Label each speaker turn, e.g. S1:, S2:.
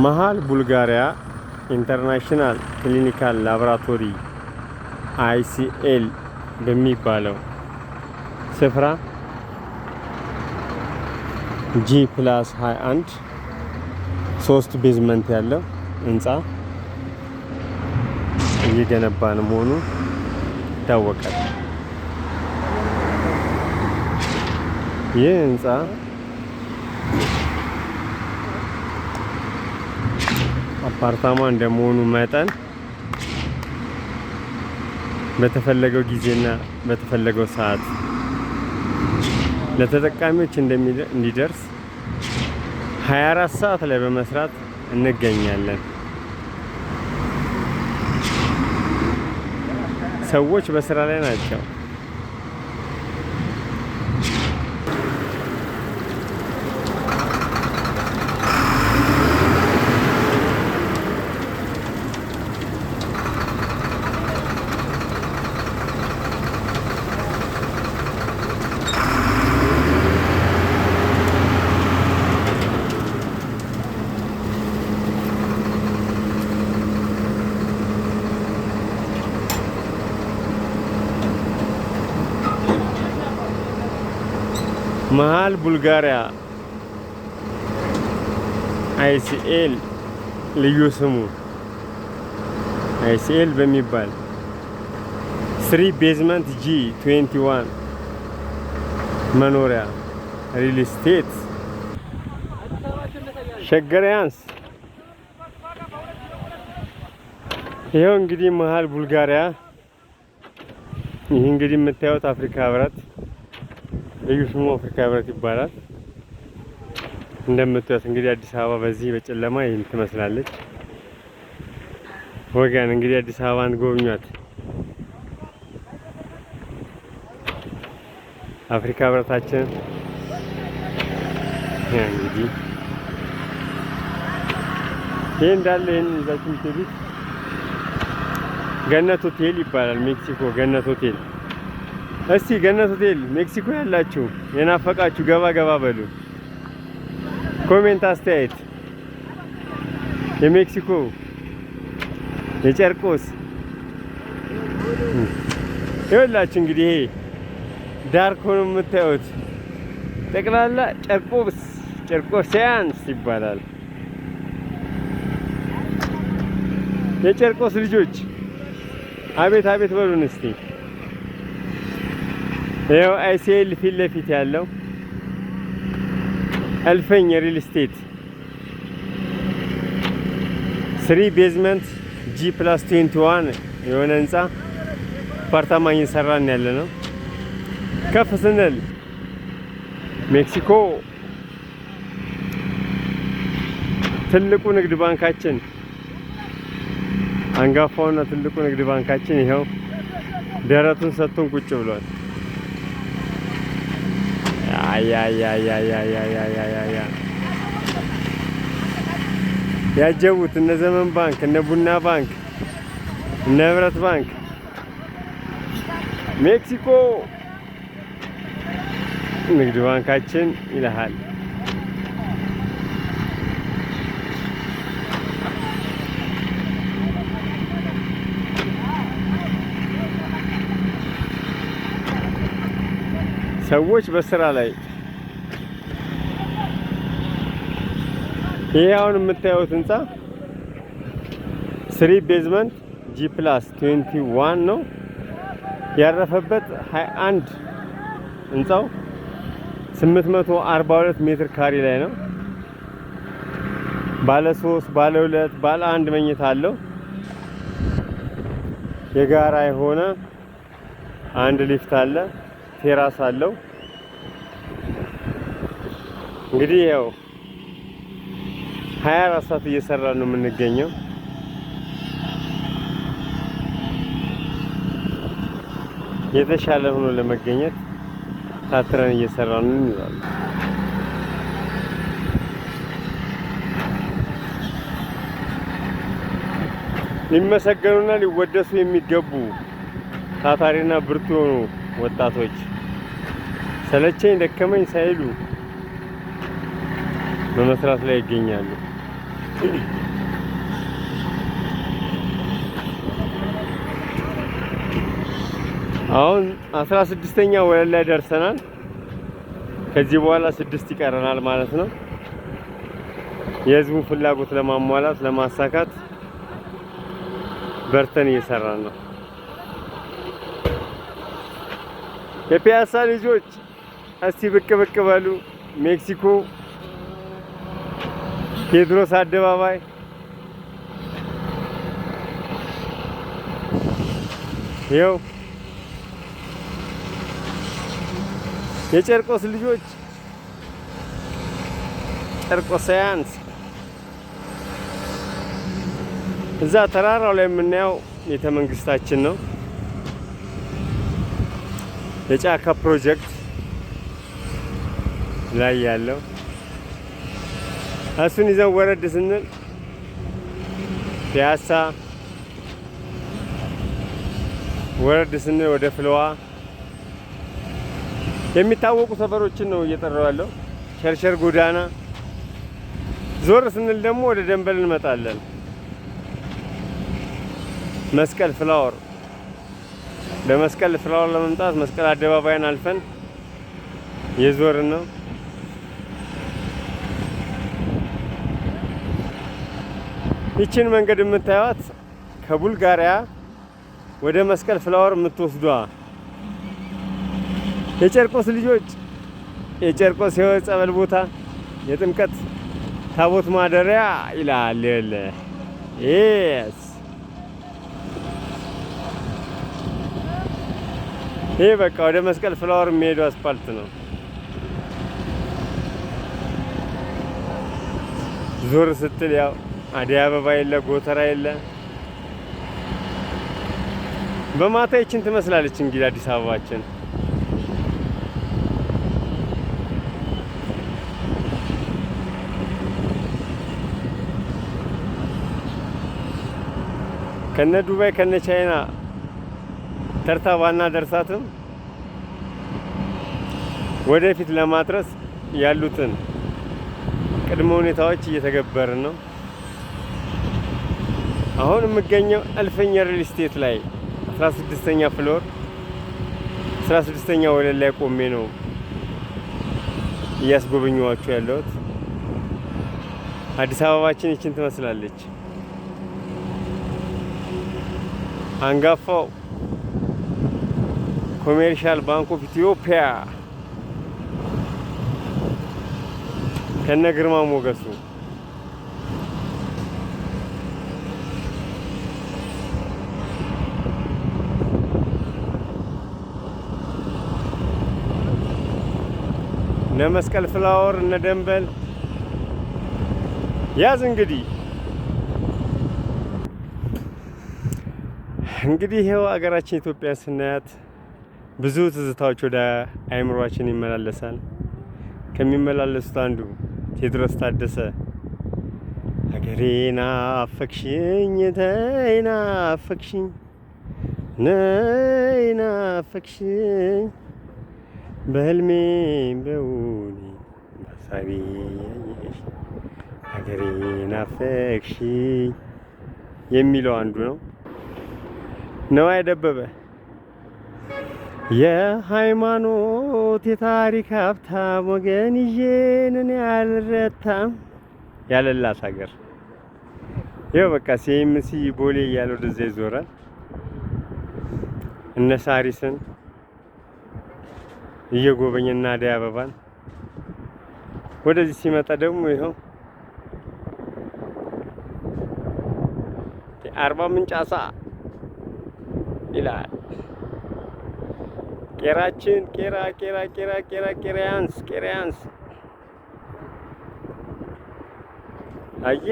S1: መሃል ቡልጋሪያ ኢንተርናሽናል ክሊኒካል ላቦራቶሪ ICL በሚባለው ስፍራ G+21 3 ቤዝመንት ያለው ህንጻ እየገነባን መሆኑ ይታወቃል። ይህ ህንጻ አፓርታማ እንደመሆኑ መጠን በተፈለገው ጊዜና በተፈለገው ሰዓት ለተጠቃሚዎች እንዲደርስ 24 ሰዓት ላይ በመስራት እንገኛለን። ሰዎች በስራ ላይ ናቸው። መሃል ቡልጋሪያ ICL ልዩ ስሙ ICL በሚባል 3 ቤዝመንት G21 መኖሪያ ሪል ስቴት ሸገሪያንስ። ይሄው እንግዲህ መሃል ቡልጋሪያ። ይህ እንግዲህ የምታዩት አፍሪካ ህብረት ልዩ ስሙ አፍሪካ ህብረት ይባላል። እንደምታዩት እንግዲህ አዲስ አበባ በዚህ በጨለማ ይህን ትመስላለች። ወገን እንግዲህ አዲስ አበባን ጎብኟት። አፍሪካ ህብረታችን እንግዲህ ይሄ እንዳለ ይሄን ይዛችሁ የምትሄዱት ገነት ሆቴል ይባላል። ሜክሲኮ ገነት ሆቴል። እስቲ ገነት ሆቴል ሜክሲኮ ያላችሁ የናፈቃችሁ ገባ ገባ በሉ። ኮሜንት አስተያየት። የሜክሲኮ የጨርቆስ ይኸውላችሁ እንግዲህ ይሄ ዳርክ ሆኖ የምታዩት ጠቅላላ ጨርቆሲያንስ ይባላል። የጨርቆስ ልጆች አቤት አቤት በሉን እስቲ። ይኸው ICL ፊት ለፊት ያለው እልፍኝ ሪል ስቴት 3 ቤዝመንት G+21 የሆነ ህንጻ አፓርታማ እየሰራን ያለ ነው። ከፍ ስንል ሜክሲኮ ትልቁ ንግድ ባንካችን አንጋፋውና ትልቁ ንግድ ባንካችን ይኸው ደረቱን ሰጥቶን ቁጭ ብሏል። ያጀቡት እነ ዘመን ባንክ፣ እነ ቡና ባንክ፣ እነ ህብረት ባንክ ሜክሲኮ ንግድ ባንካችን ይልሃል። ሰዎች በስራ ላይ። ይሄ አሁን የምታዩት ህንጻ 3 ቤዝመንት G+21 ነው ያረፈበት 21 ህንጻው 842 ሜትር ካሬ ላይ ነው። ባለ 3 ባለ 2 ባለ 1 መኝታ አለው። የጋራ የሆነ አንድ ሊፍት አለ። ቴራስ አለው። እንግዲህ ያው 24 ሰዓት እየሰራን ነው የምንገኘው። የተሻለ ሆኖ ለመገኘት ታትረን እየሰራን ነው እንላለን። ሊመሰገኑና ሊወደሱ የሚገቡ ታታሪና ብርቱ የሆኑ ወጣቶች ሰለቸኝ ደከመኝ ሳይሉ በመስራት ላይ ይገኛሉ። አሁን 16ኛ ወለል ላይ ደርሰናል። ከዚህ በኋላ 6 ይቀረናል ማለት ነው። የህዝቡን ፍላጎት ለማሟላት ለማሳካት በርተን እየሰራን ነው። የፒያሳ ልጆች እስቲ ብቅ ብቅ በሉ። ሜክሲኮ ቴዎድሮስ አደባባይ ይኸው የጨርቆስ ልጆች ጨርቆሳውያንስ እዛ ተራራው ላይ የምናየው ቤተ መንግስታችን ነው። የጫካ ፕሮጀክት ላይ ያለው እሱን ይዘን ወረድ ስንል ፒያሳ ወረድ ስንል ወደ ፍልውሃ የሚታወቁ ሰፈሮችን ነው እየጠራው ያለው። ሸርሸር ጎዳና ዞር ስንል ደግሞ ወደ ደንበል እንመጣለን። መስቀል ፍላወር ለመስቀል ፍላወር ለመምጣት መስቀል አደባባይን አልፈን የዞርን ነው። ይችን መንገድ የምታዩት ከቡልጋሪያ ወደ መስቀል ፍላወር የምትወስዷ የጨርቆስ ልጆች የጨርቆስ ሕይወት ጸበል ቦታ የጥምቀት ታቦት ማደሪያ ይላል። ይሄ በቃ ወደ መስቀል ፍላወር የሚሄዱ አስፓልት ነው። ዞር ስትል ያው አደይ አበባ የለ ጎተራ የለ። በማታ ይችን ትመስላለች እንግዲህ አዲስ አበባችን። ከነ ዱባይ ከነ ቻይና ተርታ ባና ደርሳትም ወደፊት ለማድረስ ያሉትን ቅድመ ሁኔታዎች እየተገበርን ነው። አሁን የምገኘው እልፍኝ ሪል ስቴት ላይ 16ኛ ፍሎር 16ኛ ወለል ላይ ቆሜ ነው እያስጎበኘኋችሁ ያለሁት። አዲስ አበባችን ይችን ትመስላለች። አንጋፋው ኮሜርሻል ባንክ ኦፍ ኢትዮጵያ ከነ ግርማ ሞገሱ እነ መስቀል ፍላወር እነ ደንበል ያዝ። እንግዲህ ይሄው አገራችን ኢትዮጵያ ስናያት ብዙ ትዝታዎች ወደ አይምሮአችን ይመላለሳል። ከሚመላለሱት አንዱ ቴዎድሮስ ታደሰ ሀገሬና አፈክሽኝ ተይና አፈክሽኝ ነይና አፈክሽኝ በህልሜ በውኔ በሳቢ ሀገሬና አፈክሽኝ የሚለው አንዱ ነው። ነዋይ ደበበ የሃይማኖት የታሪክ ሀብታም ወገን ይዤንን ያልረታም ያለላት ሀገር ይኸው በቃ ሲኤምሲ ቦሌ እያለ ወደዛ ይዞራል። እነ ሳሪስን እየጎበኘና አደይ አበባን ወደዚህ ሲመጣ ደግሞ ይኸው አርባ ምንጭ አሳ ይላል። ቄራችን ቄራያንስ አዬ